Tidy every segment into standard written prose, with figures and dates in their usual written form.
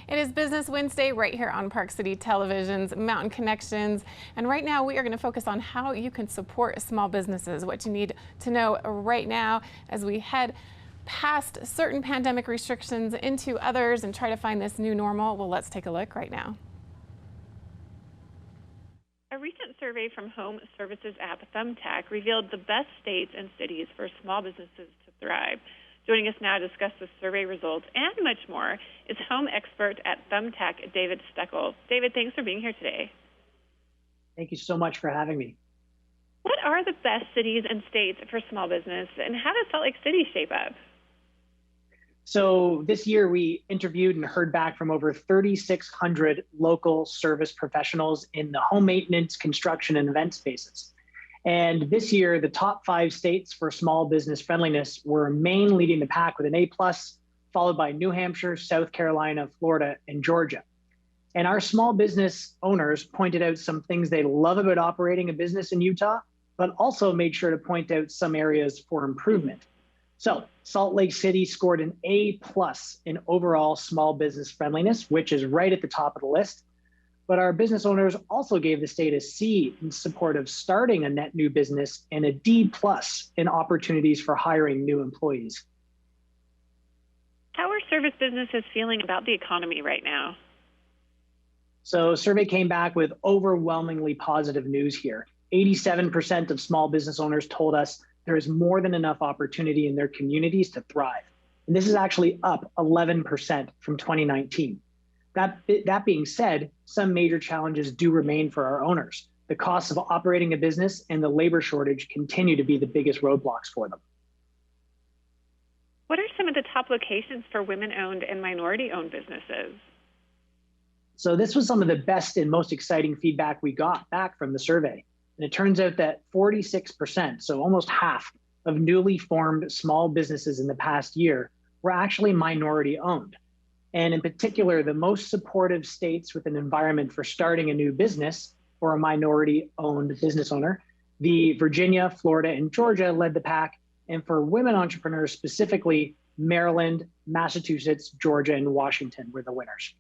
It is Business Wednesday right here on Park City Television's Mountain Connections. And right now we are going to focus on how you can support small businesses, what you need to know right now as we head past certain pandemic restrictions into others and try to find this new normal. Well, let's take a look right now. A recent survey from home services app Thumbtack revealed the best states and cities for small businesses to thrive. Joining us now to discuss the survey results and much more is home expert at Thumbtack, David Steckel. David, thanks for being here today. Thank you so much for having me. What are the best cities and states for small business, and how does Salt Lake City shape up? So this year we interviewed and heard back from over 3,600 local service professionals in the home maintenance, construction, and event spaces. And this year, the top 5 states for small business friendliness were Maine leading the pack with an A+, followed by New Hampshire, South Carolina, Florida, and Georgia. And our small business owners pointed out some things they love about operating a business in Utah, but also made sure to point out some areas for improvement. So Salt Lake City scored an A+ in overall small business friendliness, which is right at the top of the list. But our business owners also gave the state a C in support of starting a net new business and a D+ in opportunities for hiring new employees. How are service businesses feeling about the economy right now? So a survey came back with overwhelmingly positive news here. 87% of small business owners told us there is more than enough opportunity in their communities to thrive. And this is actually up 11% from 2019. That being said, some major challenges do remain for our owners. The costs of operating a business and the labor shortage continue to be the biggest roadblocks for them. What are some of the top locations for women-owned and minority-owned businesses? So this was some of the best and most exciting feedback we got back from the survey. And it turns out that 46%, so almost half of newly formed small businesses in the past year were actually minority-owned. And in particular, the most supportive states with an environment for starting a new business for a minority-owned business owner, the Virginia, Florida, and Georgia led the pack. And for women entrepreneurs specifically, Maryland, Massachusetts, Georgia, and Washington were the winners.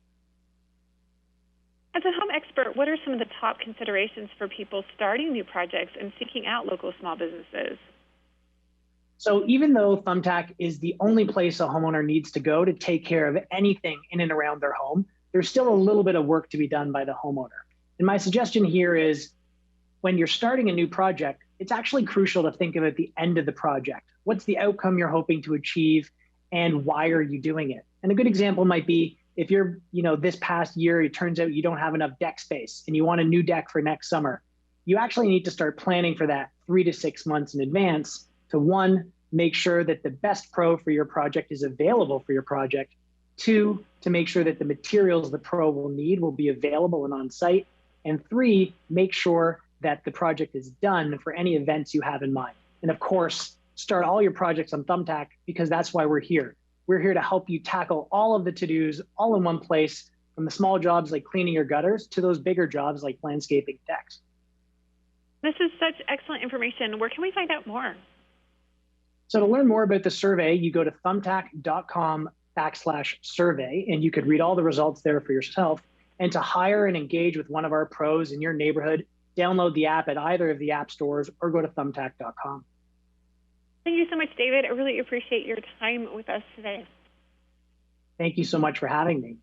As a home expert, what are some of the top considerations for people starting new projects and seeking out local small businesses? So even though Thumbtack is the only place a homeowner needs to go to take care of anything in and around their home, there's still a little bit of work to be done by the homeowner. And my suggestion here is when you're starting a new project, it's actually crucial to think about the end of the project. What's the outcome you're hoping to achieve and why are you doing it? And a good example might be if you're, this past year, it turns out you don't have enough deck space and you want a new deck for next summer. You actually need to start planning for that 3 to 6 months in advance to 1, make sure that the best pro for your project is available for your project. 2, to make sure that the materials the pro will need will be available and on site. And 3, make sure that the project is done for any events you have in mind. And of course, start all your projects on Thumbtack because that's why we're here. We're here to help you tackle all of the to-dos all in one place, from the small jobs like cleaning your gutters to those bigger jobs like landscaping decks. This is such excellent information. Where can we find out more? So to learn more about the survey, you go to thumbtack.com/survey, and you could read all the results there for yourself. And to hire and engage with one of our pros in your neighborhood, download the app at either of the app stores or go to thumbtack.com. Thank you so much, David. I really appreciate your time with us today. Thank you so much for having me.